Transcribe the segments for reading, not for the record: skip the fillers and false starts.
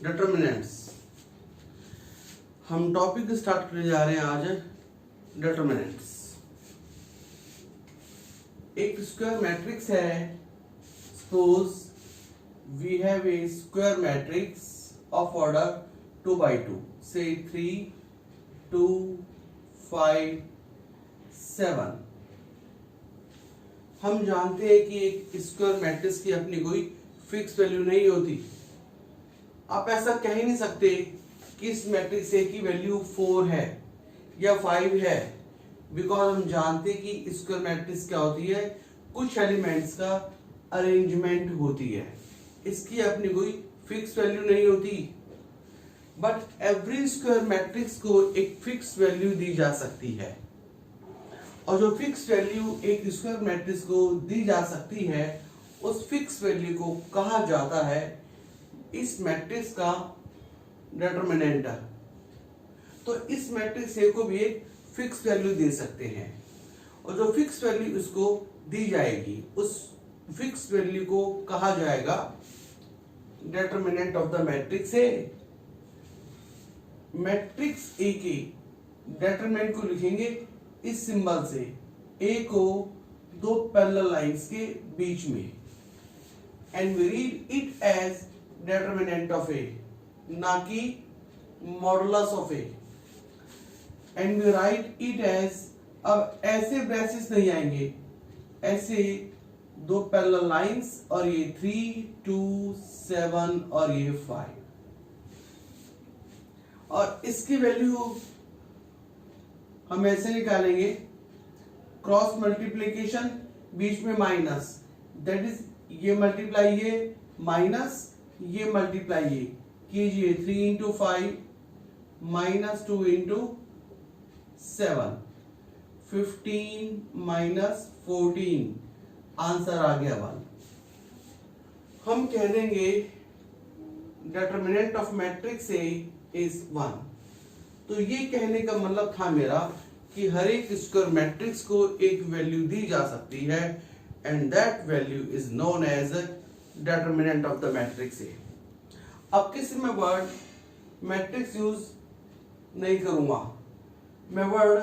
Determinants. हम topic start करने जा रहे हैं आज डिटर्मिनेंट्स। एक स्क्वायर मैट्रिक्स है। Suppose we have a square matrix of order 2x2, से 3, 2, 5, 7। हम जानते हैं कि एक स्क्वायर मैट्रिक्स की अपनी कोई फिक्स वैल्यू नहीं होती। आप ऐसा कह ही नहीं सकते कि इस मैट्रिक्स ए की वैल्यू 4 है या 5 है, बिकॉज हम जानते हैं कि स्क्वायर मैट्रिक्स क्या होती है, कुछ एलिमेंट्स का अरेंजमेंट होती है, इसकी अपनी कोई फिक्स वैल्यू नहीं होती। बट एवरी स्क्वायर मैट्रिक्स को एक फिक्स वैल्यू दी जा सकती है, और जो फिक्स वैल्यू एक स्क्वायर मैट्रिक्स को दी जा सकती है उस फिक्स वैल्यू को कहा जाता है इस मैट्रिक्स का डिटर्मिनेंट। तो इस मैट्रिक्स ए को भी एक फिक्स वैल्यू दे सकते हैं, और जो फिक्स वैल्यू इसको दी जाएगी उस फिक्स वैल्यू को कहा जाएगा determinant of the matrix A. Matrix A के डिटरमिनेंट को लिखेंगे इस सिंबल से, ए को दो पैरेलल लाइंस के बीच में, and we read it as determinant of A, ना कि modulus of A. And we write it as, अब ऐसे ब्रेसेस नहीं आएंगे, ऐसे दो पैरेलल लाइंस और ये 3, 2, 7 और ये 5, और इसकी वैल्यू हम ऐसे निकालेंगे, क्रॉस मल्टीप्लीकेशन, बीच में माइनस, दैट इज ये मल्टीप्लाई ये माइनस ये मल्टीप्लाई ये कीजिए, 3 into 5 minus 2 into 7, 15 minus 14, answer आ गया 1। हम कह देंगे determinant of matrix A is 1। तो ये कहने का मतलब था मेरा कि हर एक स्क्वायर मैट्रिक्स को एक वैल्यू दी जा सकती है, and that value is known as determinant of the matrix A. अब किसी में वर्ड मैट्रिक्स यूज नहीं करूंगा, मैं वर्ड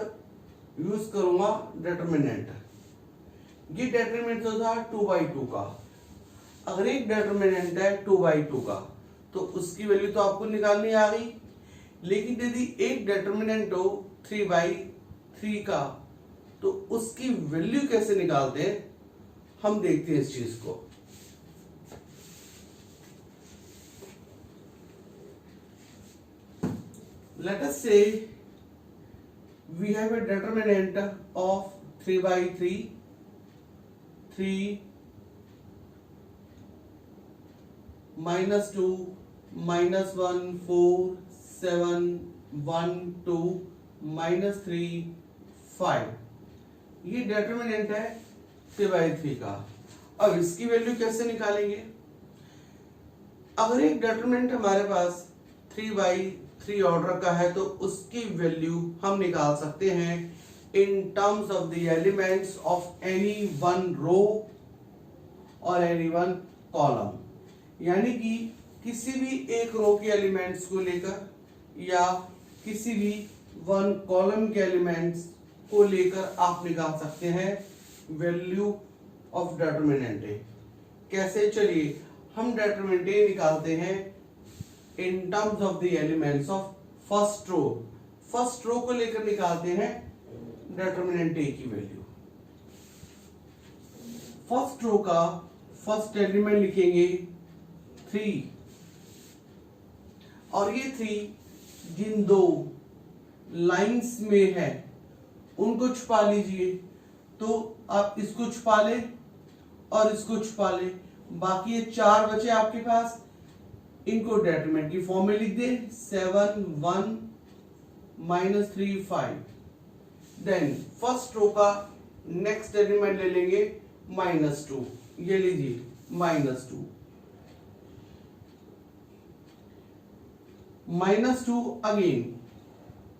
यूज करूंगा डिटर्मिनेंट। ये डिटर्मिनेंट तो था 2x2 का। अगर एक डिटर्मिनेंट है 2x2 का तो उसकी वैल्यू तो आपको निकालनी आ गई, लेकिन यदि एक डिटर्मिनेंट हो 3/3 का तो उसकी वैल्यू कैसे निकालते हैं, हम देखते हैं इस चीज को। Let us say we have a determinant of 3/3, 3 -2 -1 4 7 1 2 -3 5, ये डिटर्मिनेंट है 3/3 का। अब इसकी वैल्यू कैसे निकालेंगे? अगर एक डिटर्मिनेंट हमारे पास 3/3 ऑर्डर का है तो उसकी वैल्यू हम निकाल सकते हैं in terms of the elements of any one row और एनी वन कॉलम, यानी कि किसी भी एक रो के एलिमेंट्स को लेकर या किसी भी वन कॉलम के एलिमेंट्स को लेकर आप निकाल सकते हैं वैल्यू ऑफ डिटर्मिनेंट ए। कैसे? चलिए हम डिटर्मिनेंट ए निकालते हैं in terms of the elements of first row. First row को लेकर निकालते हैं डिटर्मिनेंट ए की वैल्यू। फर्स्ट रो का फर्स्ट एलिमेंट लिखेंगे 3, और ये 3 जिन दो लाइंस में है उनको छुपा लीजिए। तो आप इसको छुपा ले और इसको छुपा ले, बाकी ये 4 बचे आपके पास, इनको डिटरमिनेंट की फॉर्म में लिख दे, 7 1 -3 5। देन फर्स्ट रो का नेक्स्ट एलिमेंट ले लेंगे -2, ये लीजिए -2 -2 अगेन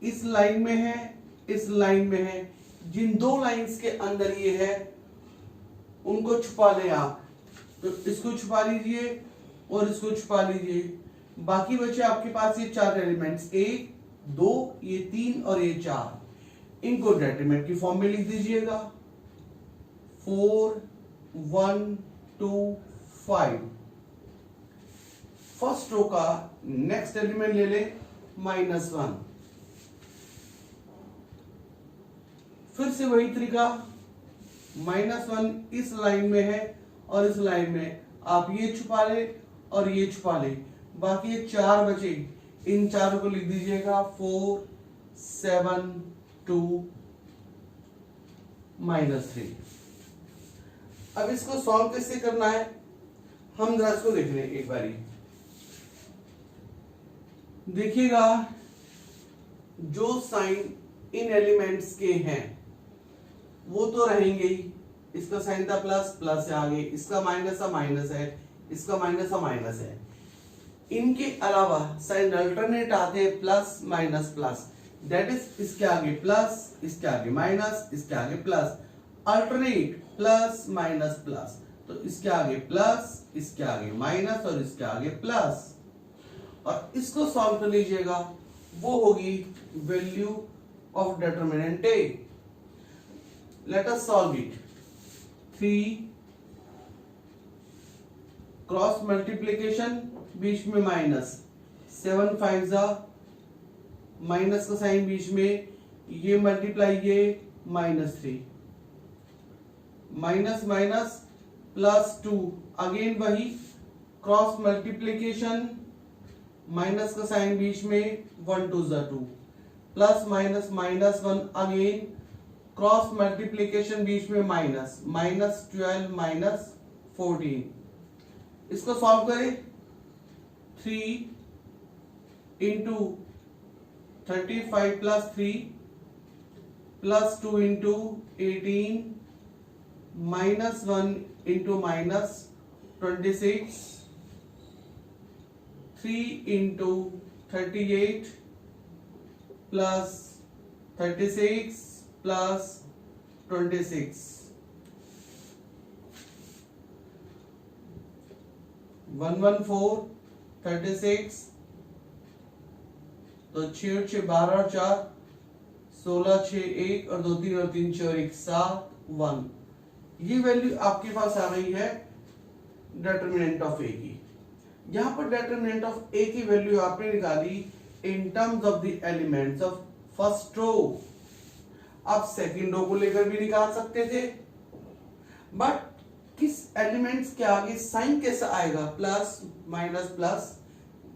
इस लाइन में है, इस लाइन में है, जिन दो लाइंस के अंदर ये है उनको छुपा ले आप। तो इसको छुपा लीजिए और इसको छुपा लीजिए, बाकी बचे आपके पास ये 4 एलिमेंट्स, 1 2 ये 3 और ये 4। इनको डेटरमिनेंट की फॉर्म में लिख दीजिएगा 4 1 2 5। फर्स्ट रो का नेक्स्ट एलिमेंट ले ले -1, फिर से वही तरीका, -1 इस लाइन में है और इस लाइन में आप ये छुपा ले और ये छुपा ले, बाकी ये 4 बचे, इन चारों को लिख दीजिएगा 4 7 2 -3। अब इसको सॉल्व कैसे करना है हम जरा इसको देख लें एक बारी। देखिएगा जो साइन इन एलिमेंट्स के हैं वो तो रहेंगे ही, इसका साइन था प्लस, प्लस है आगे, इसका माइनस था माइनस है, इसका माइनस था माइनस है। इनके अलावा साइन अल्टरनेट आते हैं plus minus plus, that is इसके आगे प्लस, इसके आगे माइनस, इसके आगे plus, alternate plus minus plus, तो इसके आगे प्लस, इसके आगे माइनस और इसके आगे प्लस। और इसको सॉल्व कर लीजिएगा, वो होगी value of determinant A. Let us solve it. 3 cross multiplication, बीच में माइनस, 7 5 जा, माइनस का साइन बीच में, ये मल्टीप्लाई ये -3, माइनस माइनस +2, अगेन वही क्रॉस मल्टीप्लीकेशन, माइनस का साइन बीच में, 1 2 जा 2, plus minus -1, again cross multiplication बीच में माइनस, -12 -14। इसको सॉल्व करें, 3 into 35 plus 3 plus 2 into 18 -1 into -26, 3 into 38 plus 36 plus 26, 114 36, तो 6 6 12 और 4 16, 6 1 और 2 3 और 3 4 1 7 1। ये वैल्यू आपके पास आ रही है डिटरमिनेंट ऑफ ए की। यहां पर डिटरमिनेंट ऑफ ए की वैल्यू आपने निकाली in terms of the elements of first row. आप सेकंड रो को लेकर भी निकाल सकते थे, बट किस एलिमेंट्स के आगे साइन कैसा आएगा, प्लस माइनस प्लस,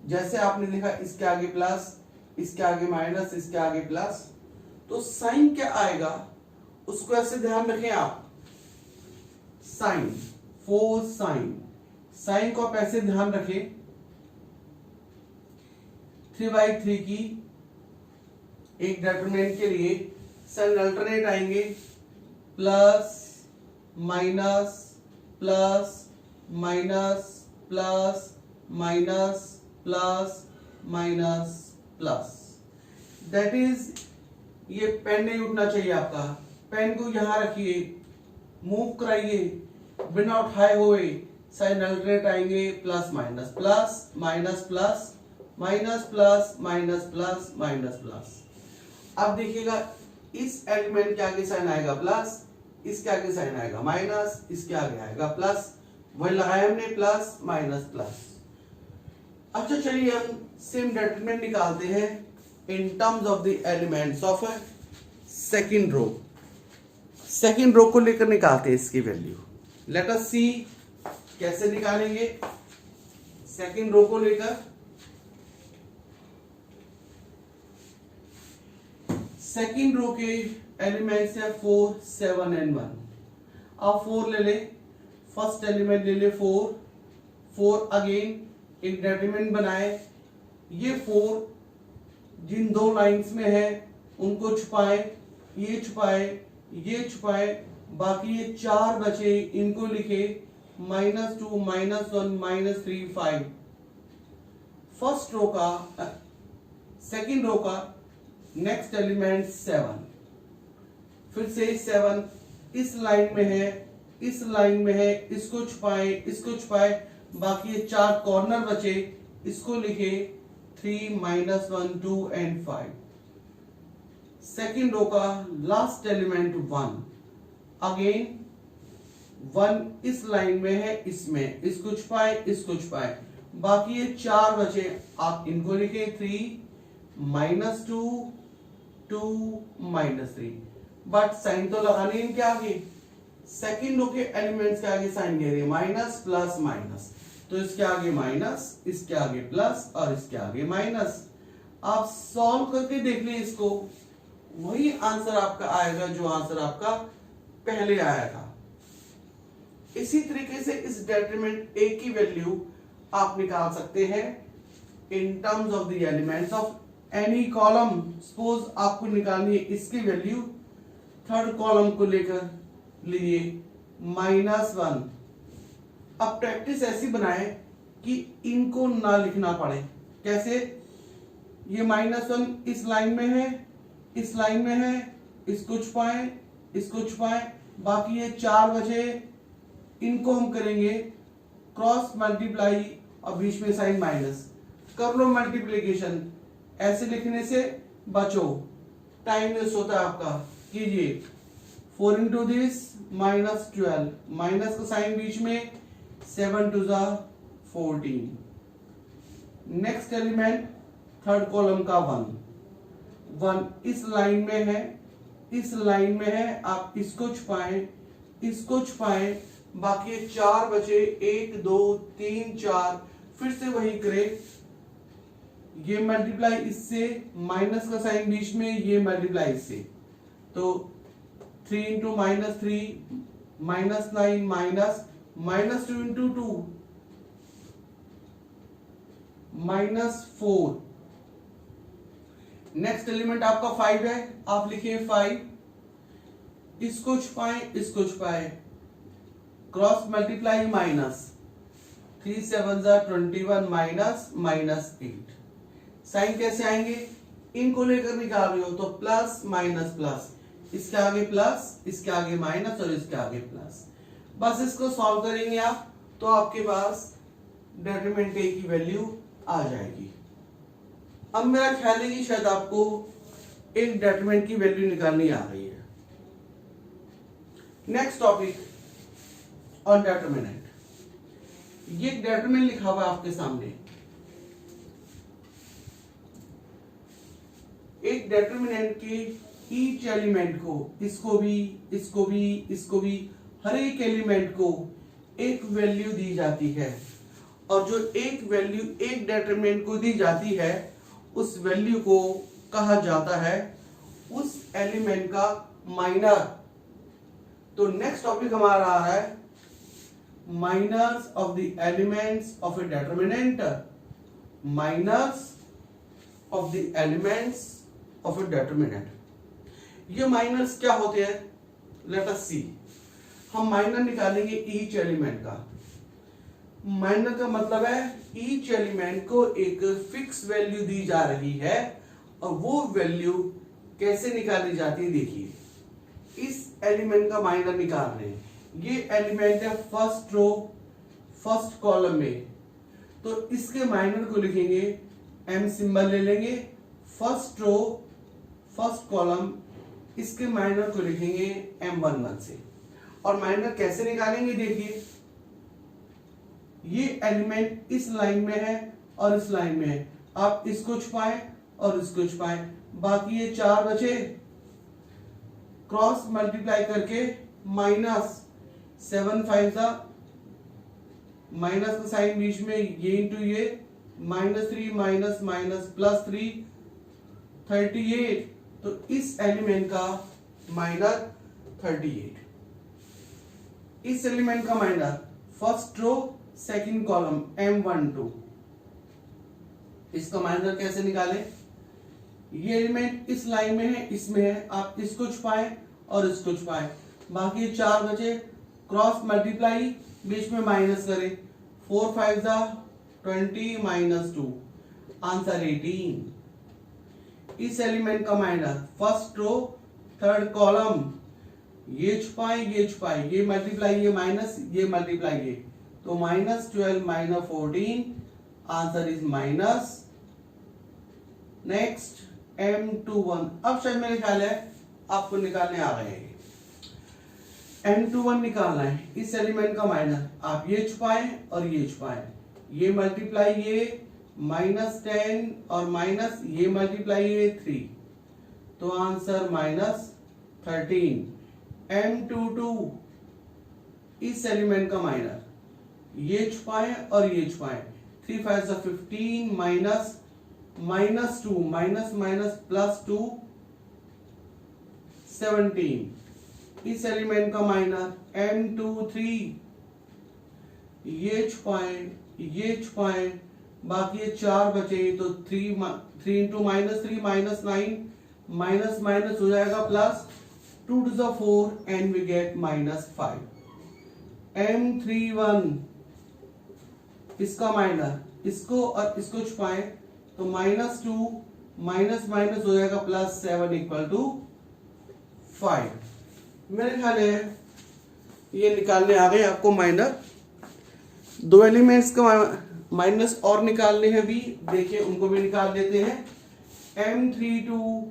जैसे आपने लिखा इसके आगे प्लस, इसके आगे माइनस, इसके आगे प्लस, तो साइन क्या आएगा उसको ऐसे ध्यान रखें आप, साइन 4 साइन को आप ऐसे ध्यान रखें, 3/3 की एक डिटरमिनेंट के लिए साइन अल्टरनेट आएंगे, plus minus plus minus plus minus plus minus plus. That is, ये पेन नहीं उठना चाहिए आपका, पेन को यहां रखिए, मूव कराइए, बिना उठाए हुए साइन अल्टरनेट आएंगे, plus minus plus minus plus minus plus minus plus minus plus. अब देखिएगा इस एलिमेंट के आगे साइन आएगा प्लस, इसके आगे साइन आएगा माइनस, इसके आगे आएगा प्लस, वही लगाया हमने प्लस माइनस प्लस। अच्छा चलिए हम सेम डिटरमिनेंट निकालते हैं in terms of the elements of second row. Second row को लेकर निकालते हैं इसकी वैल्यू। लेट अस सी कैसे निकालेंगे सेकंड रो को लेकर। सेकंड रो के एलिमेंट्स है 4 7 and 1। आप 4 ले ले, फर्स्ट एलिमेंट ले ले 4 अगेन एक डिटरमिनेंट बनाए, ये 4 जिन दो लाइंस में है उनको छुपाए, ये छुपाए, ये छुपाए, बाकी ये 4 बचे, इनको लिखे -2 -1 -3 5। फर्स्ट रो का सेकंड रो का नेक्स्ट एलिमेंट 7, फिर से 7 इस लाइन में है, इस लाइन में है, इसको छुपाए, इसको छुपाए, बाकी ये 4 कॉर्नर बचे, इसको लिखे 3 माइनस 1 2 एंड 5। सेकेंड रो का लास्ट एलिमेंट 1, अगेन 1 इस लाइन में है, इसमें इसको छुपाए इसको छुपाए, बाकी ये 4 बचे, आप इनको लिखे 3 माइनस 2 2 माइनस 3, बट साइन तो लगाने इनके आगे, सेकेंड रो के एलिमेंट्स के आगे साइन दे रहे हैं, माइनस प्लस माइनस, तो इसके आगे माइनस, इसके आगे प्लस और इसके आगे माइनस। आप सॉल्व करके देख लीजिए इसको, वही आंसर आपका आएगा जो आंसर आपका पहले आया था। इसी तरीके से इस डिटरमिनेंट ए की वैल्यू आप निकाल सकते हैं in terms of the elements of any column. Suppose आपको निकालनी है इसकी वैल्यू थर्ड कॉलम को लेकर लिए -1। अब प्रैक्टिस ऐसी बनाए कि इनको ना लिखना पड़े। कैसे? ये -1 इस लाइन में है, इस लाइन में है, इसको छुपाएं इसको छुपाएं, बाकी ये 4 बचे, इनको हम करेंगे क्रॉस मल्टीप्लाई और बीच में साइन माइनस, कर लो मल्टीप्लीकेशन। ऐसे लिखने से बचो, टाइम वेस्ट होता है आपका। कीजिए 4 इंटू दिस -12, माइनस का साइन बीच में, 7 टू ज़ा 14। नेक्स्ट एलिमेंट थर्ड कॉलम का 1 इस लाइन में है, इस लाइन में है, आप इसको छुपाएं इसको छुपाएं, बाकी 4 बचे, 1 2 3 4, फिर से वही करें, ये मल्टीप्लाई इससे, माइनस का साइन बीच में, ये मल्टीप्लाई इससे, तो 3 इंटू -3 -9 -2 इंटू 2 -4। नेक्स्ट एलिमेंट आपका 5 है, आप लिखिए 5, इसको छुपाएं इसको छुपाएं, क्रॉस मल्टीप्लाई माइनस, 3 7 21 -8। साइन कैसे आएंगे? इनको लेकर निकाल रहे हो तो प्लस माइनस प्लस, इसके आगे प्लस, इसके आगे माइनस और इसके आगे प्लस। बस इसको सॉल्व करेंगे आप तो आपके पास डिटरमिनेंट ए की वैल्यू आ जाएगी। अब मेरा ख्याल है कि शायद आपको एक डिटरमिनेंट की वैल्यू निकालनी आ रही है। Next topic on determinant. ये डिटरमिनेंट लिखा हुआ है आपके सामने। एक डिटरमिनेंट के ईच एलिमेंट को, इसको भी इसको भी इसको भी, हर एक एलिमेंट को एक वैल्यू दी जाती है, और जो एक वैल्यू एक डिटरमिनेंट को दी जाती है उस वैल्यू को कहा जाता है उस एलिमेंट का माइनर। तो नेक्स्ट टॉपिक हमारा आ रहा है minors of the elements of a determinant. Minors of the elements of a determinant. ये माइनर्स क्या होते हैं? Let us see. हम माइनर निकालेंगे ईच एलिमेंट का। माइनर का मतलब है ईच एलिमेंट को एक फिक्स वैल्यू दी जा रही है, और वो वैल्यू कैसे निकाली जाती है देखिए। इस एलिमेंट का माइनर निकाल रहे हैं, ये एलिमेंट है फर्स्ट रो फर्स्ट कॉलम में, तो इसके माइनर को लिखेंगे, एम सिंबल ले लेंगे, फर्स्ट रो फर्स्ट कॉलम, इसके माइनर को लिखेंगे M11 से। और माइनर कैसे निकालेंगे देखिए, ये एलिमेंट इस लाइन में है और इस लाइन में है, आप इसको छुपाएं और इसको छुपाएं, बाकी ये 4 बचे, क्रॉस मल्टीप्लाई करके माइनस 7 5 सा, माइनस का साइन बीच में, ये इंटू ये, -3 माइनस माइनस +3 38। तो इस एलिमेंट का माइनर 38। इस एलिमेंट का minor first row second column M12। इसका माइनर कैसे निकालें? ये एलिमेंट इस लाइन में है, इसमें है, आप इसको छुपाएं और इसको छुपाएं, बाकी 4 बचे, क्रॉस मल्टीप्लाई, बीच में माइनस करें, 4 5 ज़ा 20 -2, आंसर 18। इस एलिमेंट का minor first row third column, ये छुपाएं ये छुपाएं, ये मल्टीप्लाई ये माइनस, ये मल्टीप्लाई ये, तो -12 -14, answer is minus. Next M21, अब शायद मेरे ख्याल है आपको निकालने आ गए हैं। M21 निकालना है, इस एलिमेंट का माइनस आप ये छुपाएं और ये छुपाएं, ये मल्टीप्लाई ये -10 और माइनस ये मल्टीप्लाई ये 3, तो आंसर -13। M22 इस एलिमेंट का माइनस, ये छुपाएं और ये छुपाएं, 3 5 15 माइनस 2 माइनस माइनस प्लस 2 17। इस एलिमेंट का माइनस M23, ये छुपाएं ये छुपाएं, बाकी ये 4 बचे, तो 3 इंटू -3 -9 माइनस माइनस हो जाएगा plus, 2 to the 4 and we get -5। M31 इसका माइनस, इसको और इसको छुपाएं तो -2 माइनस माइनस हो जाएगा +7 = 5। मेरे ख्याल है ये निकालने आ गए आपको माइनस। 2 एलिमेंट्स का माइनस और निकालने हैं भी, देखिए उनको भी निकाल लेते हैं। M32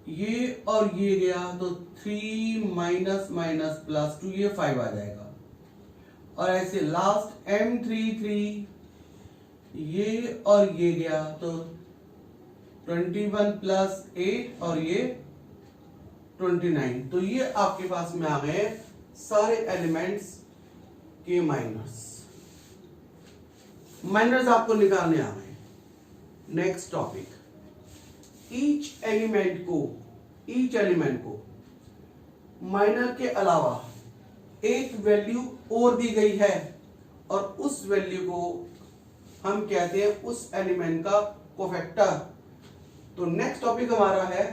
ये और ये गया तो 3 माइनस माइनस +2, ये 5 आ जाएगा। और ऐसे लास्ट M33 ये और ये गया तो 21 + 8 और ये 29, तो ये आपके पास में आ गए सारे एलिमेंट्स के माइनस आपको निकालने आ गए। नेक्स्ट टॉपिक, ईच एलिमेंट को माइनर के अलावा एक वैल्यू और दी गई है और उस वैल्यू को हम कहते हैं उस एलिमेंट का कोफैक्टर। तो नेक्स्ट टॉपिक हमारा है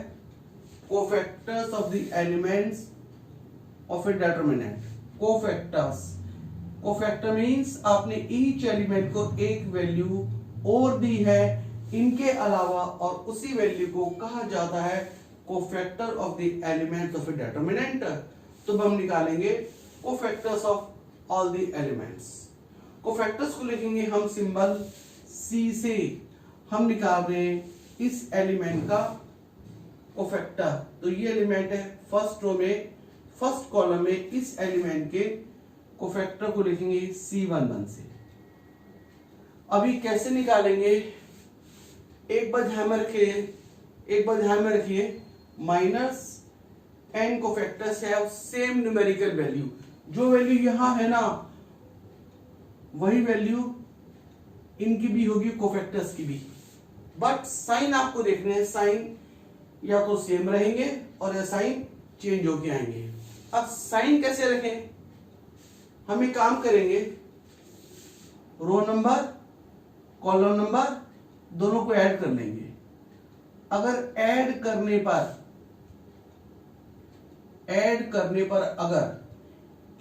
cofactors of the elements of a determinant. Cofactor means आपने ईच एलिमेंट को एक वैल्यू और दी है, इनके अलावा, और उसी वैल्यू को कहा जाता है cofactor of the elements of a determinant. तो हम निकालेंगे cofactors of all the elements. Cofactors को लिखेंगे हम सिंबल C से, हम निकाल रहे हैं इस एलिमेंट का कोफैक्टर। तो ये एलिमेंट है फर्स्ट रो में, फर्स्ट कॉलम में, इस एलिमेंट के कोफैक्टर को लिखेंगे C11 से। अभी कैसे निकालेंगे, एक बार ध्यान में रखिए, -n कोफैक्टर्स है सेम न्यूमेरिकल वैल्यू। जो वैल्यू यहां है ना, वही वैल्यू इनकी भी होगी, कोफैक्टर्स की भी, बट साइन आपको देखने हैं, साइन या तो सेम रहेंगे और या साइन चेंज होके आएंगे। अब साइन कैसे रखें, हम एक काम करेंगे, रो नंबर कॉलम नंबर दोनों को ऐड कर लेंगे। अगर ऐड करने पर अगर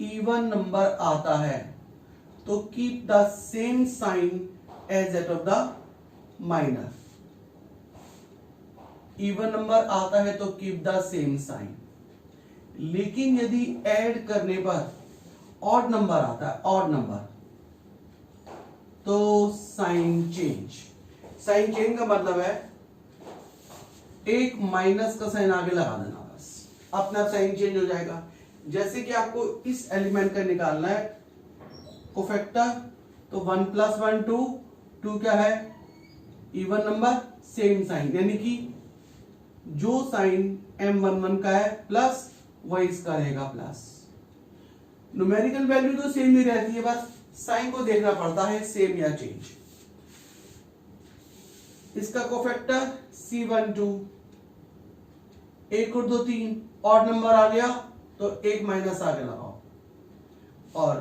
इवन नंबर आता है तो keep the same sign as that of the minor. Even number आता है तो कीप द सेम साइन। लेकिन यदि ऐड करने पर ऑड नंबर आता है, ऑड नंबर, तो साइन चेंज का मतलब है एक माइनस का साइन आगे लगा देना, बस अपना साइन चेंज हो जाएगा। जैसे कि आपको इस एलिमेंट का निकालना है कोफैक्टर, तो 1 + 1 2 क्या है, इवन नंबर, सेम साइन, यानी कि जो साइन M11 का है प्लस वही इसका रहेगा प्लस। न्यूमेरिकल वैल्यू तो सेम ही रहती है, बस साइन को देखना पड़ता है सेम या चेंज। इसका कोफैक्टर C12, 1 और 2 3, ऑड नंबर आ गया तो एक माइनस आगे लगाओ, और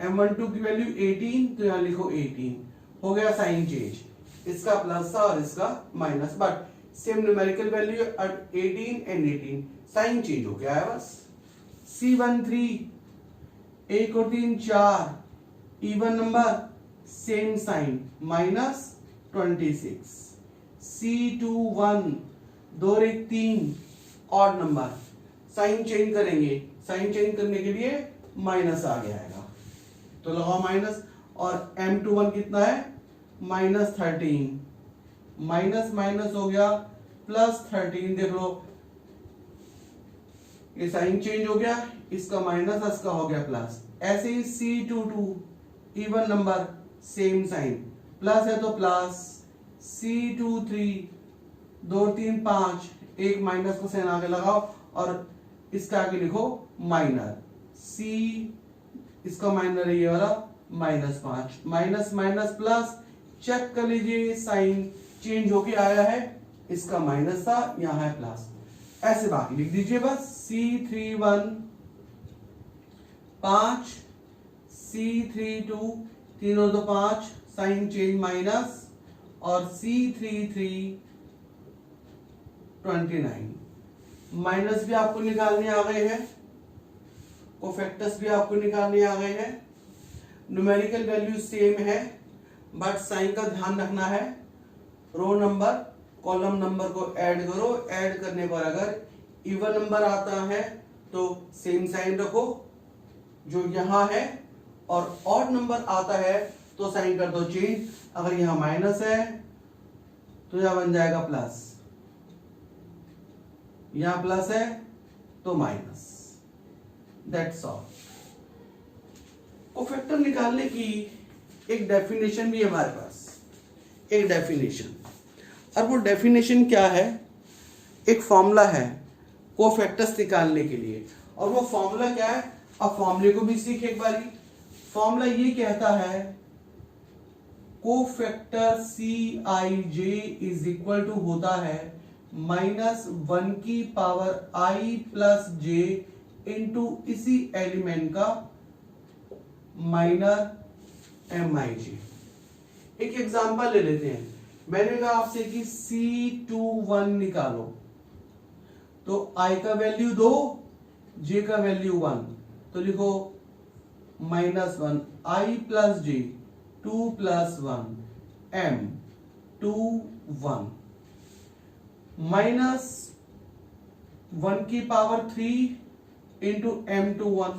M12 की वैल्यू 18, तो यहां लिखो 18, हो गया साइन चेंज। इसका प्लस था और इसका minus, but same numerical value 18 and 18, sign change हो गया है बस। C13, 1 और 3 4, even number, same sign, -26। C21, 2 और 1 3, ऑड नंबर, साइन चेंज करेंगे, साइन चेंज करने के लिए माइनस आ गया है। तो लगाओ माइनस, और M21 कितना है -13, माइनस माइनस हो गया +13, देख लो ये साइन चेंज हो गया, इसका माइनस इसका हो गया प्लस। ऐसे ही C22 even number same sign, plus है तो प्लस, C23 2 3 5 एक माइनस को साइन आगे लगाओ और इसका आगे लिखो माइनर, C इसका माइनर है ये वाला -5, माइनस माइनस प्लस, चेक कर लीजिए साइन चेंज होके आया है, इसका माइनस था यहां है प्लस। ऐसे बाकी लिख दीजिए बस, C31 5, C32 तीनों तो 5, साइन चेंज माइनस, और C33 29। माइनस भी आपको निकालने आ गए हैं, कोफैक्टर्स भी आपको निकालने आ गए हैं, न्यूमेरिकल वैल्यू सेम है, बट साइन का ध्यान रखना है, रो नंबर कॉलम नंबर को ऐड करो, ऐड करने पर अगर इवन नंबर आता है तो सेम साइन रखो जो यहां है, और ऑड नंबर आता है तो साइन कर दो चेंज। अगर यहां माइनस है तो यहां बन जाएगा प्लस, यहां प्लस है तो माइनस, दैट्स ऑल। कोफैक्टर निकालने की एक डेफिनेशन भी है हमारे पास, एक डेफिनेशन, और वो डेफिनेशन क्या है, एक फॉर्मूला है कोफैक्टर्स निकालने के लिए, और वो फॉर्मूला क्या है, अब फॉर्मूले को भी सीख एक बारी। फॉर्मूला ये कहता है cofactor Cij is equal to होता है -1 की power i plus j into इसी एलिमेंट का माइनर Mij। एक एग्जांपल ले लेते हैं, मैंने कहा आपसे कि C21 निकालो, तो i का वैल्यू 2, j का वैल्यू 1, तो लिखो -1 i plus j 2 plus 1 M21 minus 1 की पावर 3 इंटू M21,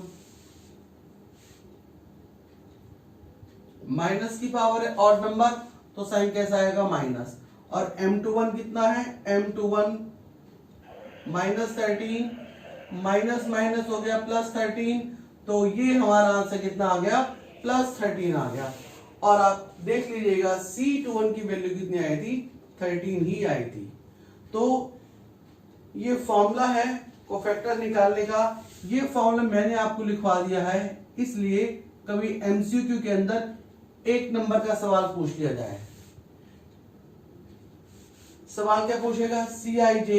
माइनस की पावर है ऑड नंबर तो साइन कैसा आएगा माइनस, और M21 कितना है, M21 -13, माइनस माइनस हो गया +13, तो ये हमारा आंसर कितना आ गया, +13 आ गया। और आप देख लीजिएगा C21 की वैल्यू कितनी आई थी, 13 ही आई थी। तो ये फॉर्मूला है कोफैक्टर निकालने का, ये फॉर्मूला मैंने आपको लिखवा दिया है, इसलिए कभी MCQ के अंदर एक नंबर का सवाल पूछ लिया जाए, सवाल क्या पूछेगा, Cij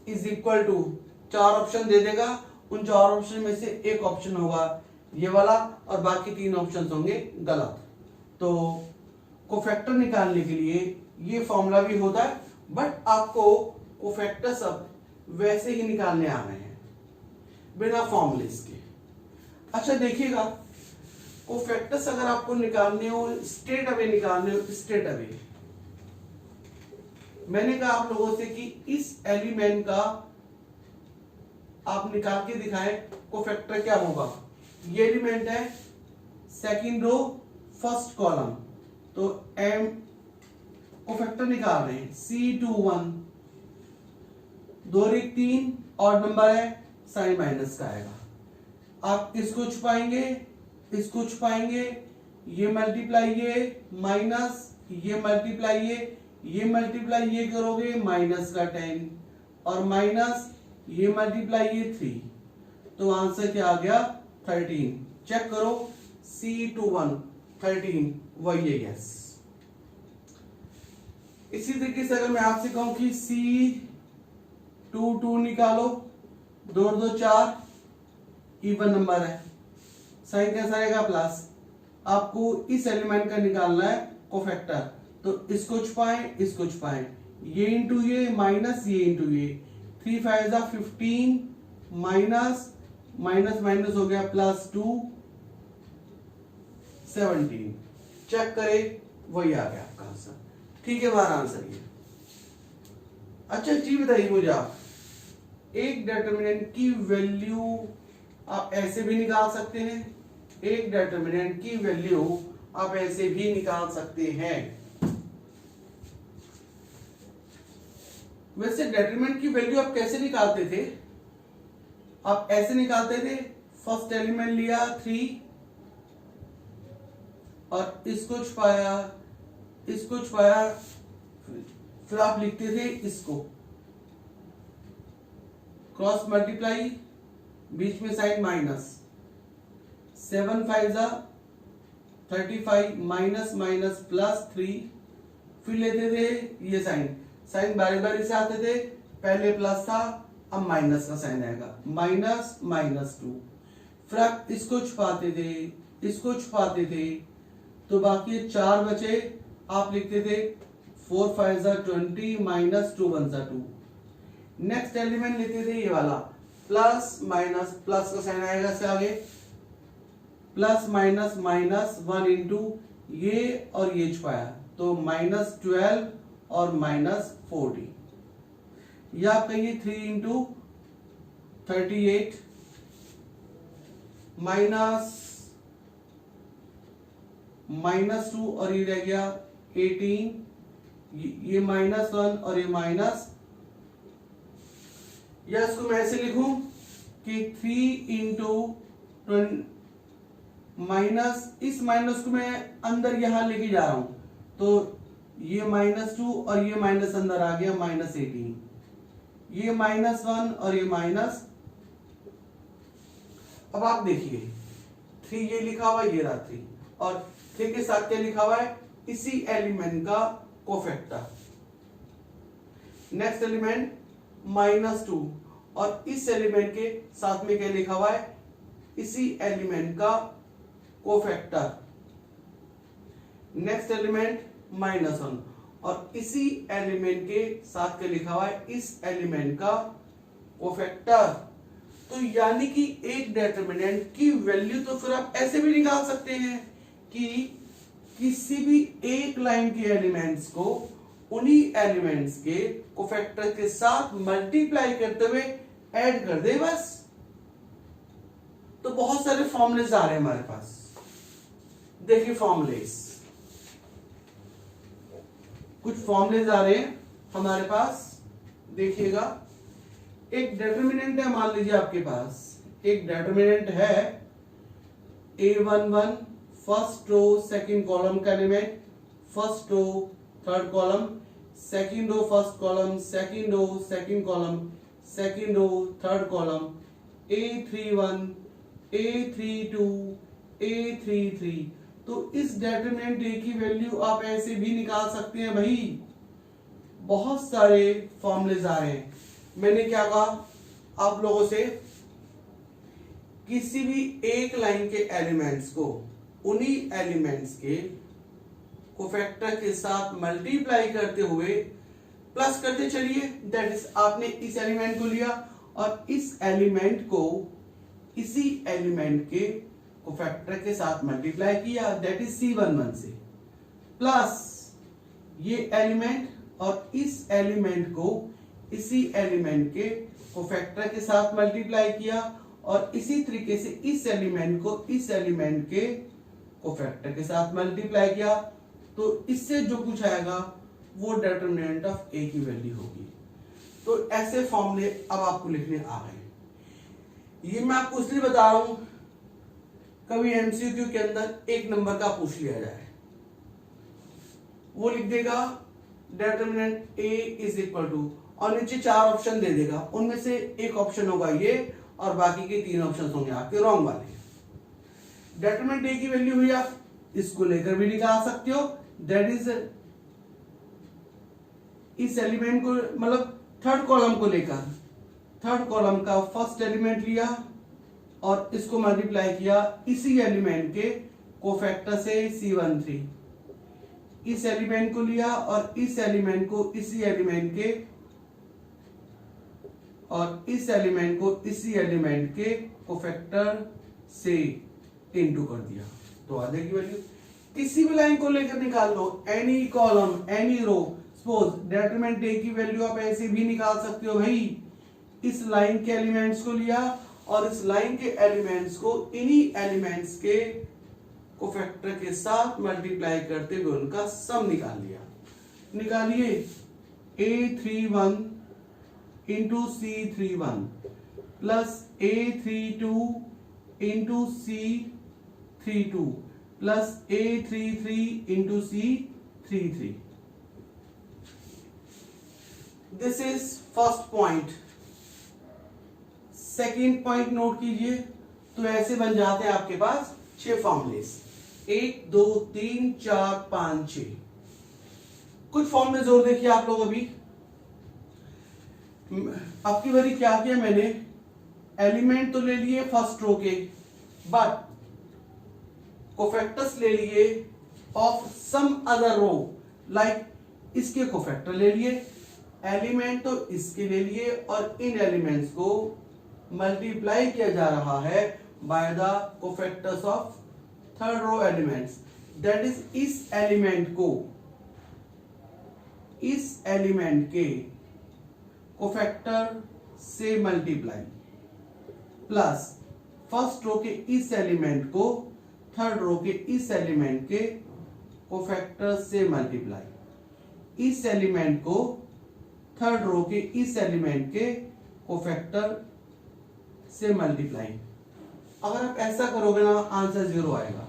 is equal to, 4 option दे देगा, उन 4 ऑप्शन में से एक ऑप्शन होगा ये वाला और बाकी 3 ऑप्शन होंगे गलत। तो कोफैक्टर निकालने के लिए ये फॉर्मूला भी होता है, बट आपको कोफैक्टर सब वैसे ही निकालने आ रहे हैं बिना फॉर्मूलेस के। अच्छा देखिएगा, कोफैक्टर्स अगर आपको निकालने हो, स्ट्रेट अवे निकालने हो, स्ट्रेट अवे, मैंने कहा आप लोगों से कि इस एलिमेंट का आप निकाल के दिखाएं कोफैक्टर क्या होगा। ये एलिमेंट है सेकंड रो फर्स्ट कॉलम, तो M कोफैक्टर निकाल रहे हैं, C21 2 3 ऑड नंबर है, साइन माइनस का आएगा। आप किसको छुपाएंगे, इसको छुपाएंगे, ये मल्टीप्लाई ये माइनस, ये मल्टीप्लाई ये मल्टीप्लाई ये करोगे माइनस का 10, और माइनस ये मल्टीप्लाई ये 3, तो आंसर क्या आ गया 13। चेक करो C21 13 वही है, यस। इसी तरीके से अगर मैं आपसे कहूं कि C22 निकालो, 2 2 4 इवन नंबर है, साइन कैसा आएगा प्लस, आपको इस एलिमेंट का निकालना है कोफैक्टर, तो इसको छुपाएं, इसको छुपाएं, ये इंटू ये माइनस ये इंटू ये, 3 5 15 माइनस माइनस माइनस हो गया +2 17। चेक करें, वही आ गया आपका आंसर। ठीक है, हमारा आंसर ये। अच्छा चीज बताइए मुझे, आप एक डिटरमिनेंट की वैल्यू आप ऐसे भी निकाल सकते हैं, एक डिटरमिनेंट की वैल्यू आप ऐसे भी निकाल सकते हैं। वैसे डिटरमिनेंट की वैल्यू आप कैसे निकालते थे? आप ऐसे निकालते थे, फर्स्ट एलिमेंट लिया 3 और इसको छुपाया, फिर आप लिखते थे इसको क्रॉस मल्टीप्लाई, बीच में sign minus, 7 5 35 minus minus plus 3, फिर लेते थे ये साइन बारी बारी से आते थे, पहले प्लस था अब माइनस का साइन आएगा, माइनस माइनस 2, फिर आप इसको छुपाते थे तो बाकी 4 बचे, आप लिखते थे 4 5 20 माइनस 2 1 2। नेक्स्ट एलिमेंट लेते थे ये वाला, प्लस माइनस प्लस का साइन आएगा से आगे, प्लस माइनस माइनस 1 इंटू ये और ये छुपाया तो माइनस 12 और माइनस 40, या आप कहिए 3 इंटू 38 माइनस 2 और ये रह गया 18, ये -1 और ये माइनस, या इसको मैं ऐसे लिखूं कि 3 इंटू माइनस, इस माइनस को मैं अंदर यहां लेके जा रहा हूं तो ये -2 और ये माइनस अंदर आ गया -18, ये -1 और ये माइनस। अब आप देखिए 3 ये लिखा हुआ ये रहा 3 और 3 के साथ क्या लिखा हुआ है, इसी एलिमेंट का कोफैक्टर। नेक्स्ट एलिमेंट -2 और इस एलिमेंट के साथ में क्या लिखा हुआ है, इसी एलिमेंट का कोफैक्टर। नेक्स्ट एलिमेंट -1 और इसी एलिमेंट के साथ क्या लिखा हुआ है, इस एलिमेंट का कोफैक्टर। तो यानी कि एक डिटरमिनेंट की वैल्यू तो फिर आप ऐसे भी निकाल सकते हैं कि किसी भी एक लाइन के एलिमेंट्स को उन्हीं एलिमेंट्स के कोफैक्टर के साथ मल्टीप्लाई करते हुए ऐड कर दे बस। तो बहुत सारे फॉर्मूलेज आ रहे हैं हमारे पास, देखिए फॉर्मूलेज, कुछ फॉर्मूलेज आ रहे हैं हमारे पास, देखिएगा। एक डिटरमिनेंट है, मान लीजिए आपके पास एक डिटरमिनेंट है A11 first row second column का element, first row third column, second row first column, second row second column, second row third column, A31 A32 A33। तो इस डिटरमिनेंट A की वैल्यू आप ऐसे भी निकाल सकते हैं भाई। बहुत सारे फॉर्मूलेज आ रहे हैं। मैंने क्या कहा आप लोगों से, किसी भी एक लाइन के एलिमेंट्स को उन्हीं एलिमेंट्स के कोफैक्टर के साथ मल्टीप्लाई करते हुए प्लस करते चलिए। दैट इज आपने इस एलिमेंट को लिया और इस एलिमेंट को इसी एलिमेंट के कोफैक्टर के साथ मल्टीप्लाई किया, दैट इज C11 से, प्लस ये एलिमेंट और इस एलिमेंट को इसी एलिमेंट के कोफैक्टर के साथ मल्टीप्लाई किया और इसी तरीके से इस एलिमेंट को इस एलिमेंट के कोफैक्टर के साथ मल्टीप्लाई किया। तो इससे जो कुछ आएगा वो डिटरमिनेंट ऑफ ए की वैल्यू होगी। तो ऐसे फॉर्मूले अब आपको लिखने आ गए। ये मैं आपको इसलिए बता रहा हूं, कभी एमसीक्यू के अंदर एक नंबर का पूछ लिया जाए, वो लिख देगा determinant A is equal to, और नीचे 4 ऑप्शन दे देगा, उनमें से एक ऑप्शन होगा ये और बाकी के 3 ऑप्शन होंगे आपके रॉन्ग वाले। डिटरमिनेंट ए की वैल्यू हुई, आप इसको लेकर भी निकाल सकते हो, दैट इज इस एलिमेंट को, मतलब थर्ड कॉलम को लेकर, थर्ड कॉलम का फर्स्ट एलिमेंट लिया और इसको मल्टीप्लाई किया इसी एलिमेंट के कोफैक्टर से C13, इस एलिमेंट को लिया और इस एलिमेंट को इसी एलिमेंट के, और इस एलिमेंट को इसी एलिमेंट के कोफैक्टर से इनटू कर दिया, तो आ जाएगी वैल्यू। किसी भी लाइन को लेकर निकाल लो, any column any row, suppose determinant A की वैल्यू आप ऐसे भी निकाल सकते हो भाई। इस लाइन के एलिमेंट्स को लिया और इस लाइन के एलिमेंट्स को इन्हीं एलिमेंट्स के कोफैक्टर के साथ मल्टीप्लाई करते हुए उनका सम निकाल लिया। निकालिए A31 into C31 plus A32 into C32 plus A33 into C33। This is first point. Second point note कीजिए। तो ऐसे बन जाते हैं आपके पास 6 फॉर्मूलेस, 1 2 3 4 5 6। कुछ फॉर्म में जोर देखिए आप लोग। अभी आपकी बारी क्या किया मैंने, एलिमेंट तो ले लिए फर्स्ट रो के, बट कोफैक्टर्स ले लिए of some other row, like इसके कोफैक्टर ले लिए, एलिमेंट तो इसके ले लिए, और इन एलिमेंट्स को मल्टीप्लाई किया जा रहा है by the cofactors of third row elements. That is इस एलिमेंट के कोफैक्टर से मल्टीप्लाई, प्लस फर्स्ट रो के इस एलिमेंट को थर्ड रो के इस एलिमेंट के कोफैक्टर से मल्टीप्लाई, इस एलिमेंट को थर्ड रो के इस एलिमेंट के कोफैक्टर से मल्टीप्लाई। अगर आप ऐसा करोगे ना, आंसर 0 आएगा।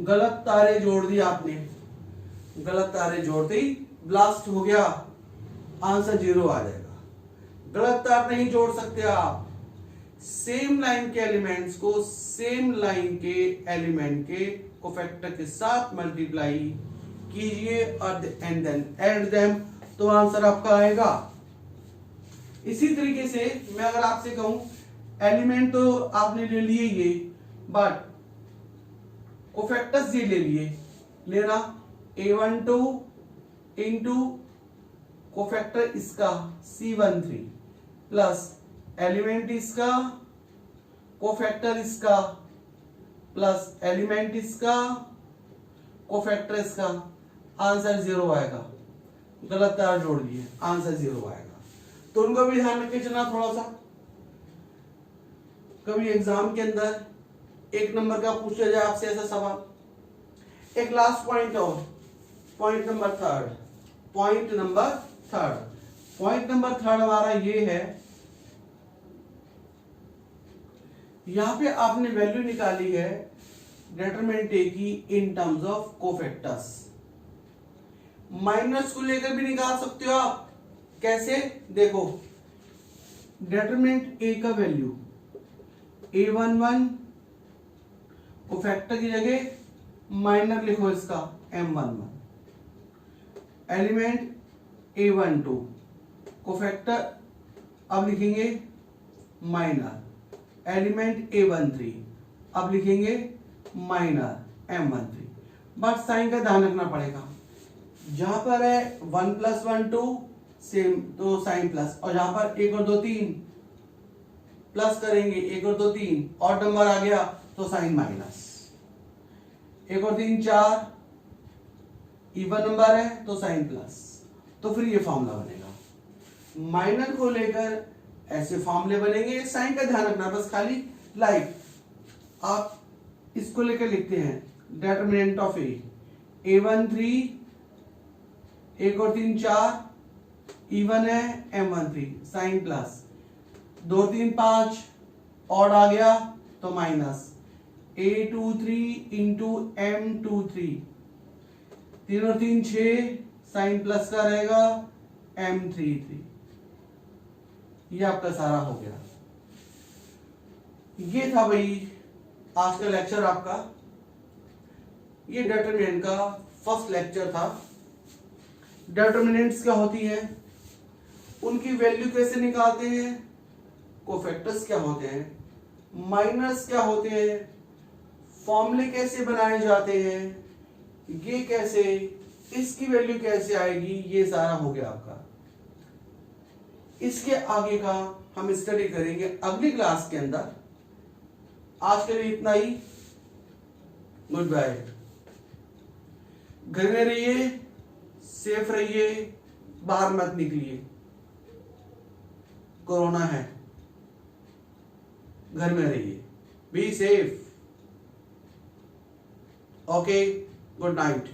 गलत तारे जोड़ दिए आपने, गलत तारे जोड़ते ही ब्लास्ट हो गया, आंसर 0 आ जाएगा। गलत तार नहीं जोड़ सकते आप। सेम लाइन के एलिमेंट्स को सेम लाइन के एलिमेंट के कोफैक्टर के साथ मल्टीप्लाई कीजिए और एंड देन ऐड देम, तो आंसर आपका आएगा। इसी तरीके से मैं अगर आपसे कहूं, एलिमेंट तो आपने ले लिए ये, बट कोफैक्टर्स ये ले लिए, लेना A12 इंटू कोफैक्टर इसका C13 प्लस एलिमेंट इसका कोफैक्टर इसका प्लस एलिमेंट इसका कोफैक्टर इसका, आंसर 0 आएगा। गलत तार जोड़ दिए, आंसर 0 आएगा। तो उनको भी ध्यान रखे चलना थोड़ा सा। कभी एग्जाम के अंदर 1 नंबर का पूछा जाए आपसे ऐसा सवाल। एक लास्ट पॉइंट और, पॉइंट नंबर थर्ड हमारा ये है, यहां पे आपने वैल्यू निकाली है डिटरमिनेंट ए की इन टर्म्स ऑफ कोफैक्टर्स। माइनस को लेकर भी निकाल सकते हो आप। कैसे, देखो डिटरमिनेंट ए का वैल्यू A11, कोफैक्टर की जगह माइनर लिखो इसका M11, एलिमेंट A12, कोफैक्टर अब लिखेंगे माइनर, एलिमेंट A13 अब लिखेंगे माइनर M13। बट साइन का ध्यान रखना पड़ेगा, जहां पर है 1 + 1 2 सेम, तो साइन प्लस, और जहां पर 1 और 2 3 प्लस करेंगे, 1 और 2 3 और नंबर आ गया तो साइन माइनस, 1 और 3 4 इवन नंबर है तो साइन प्लस। तो फिर ये फॉर्मूला बनेगा। माइनर को लेकर ऐसे फॉर्मूले बनेंगे, साइन का ध्यान रखना बस खाली। लाइक आप इसको लेकर लिखते हैं डिटरमिनेंट ऑफ A13, 1 और 3 4 इवन है, M13 साइन प्लस, 2 3 5 ऑड आ गया तो माइनस, A23 इंटू M23, 3 और 3 6 साइन प्लस का रहेगा M33। ये आपका सारा हो गया। ये था भाई आज का लेक्चर आपका। ये डिटरमिनेंट का फर्स्ट लेक्चर था। डिटरमिनेंट्स क्या होती हैं, उनकी वैल्यू कैसे निकालते हैं, कोफैक्टर्स क्या होते हैं, माइनर्स क्या होते हैं, फॉर्मूले कैसे बनाए जाते हैं, ये कैसे, इसकी वैल्यू कैसे आएगी, ये सारा हो गया आपका। इसके आगे का हम स्टडी करेंगे अगली क्लास के अंदर। आज के लिए इतना ही। Good bye. घर में रहिए, सेफ रहिए, बाहर मत निकलिए, कोरोना है। घर में रहिए, be safe, okay, good night.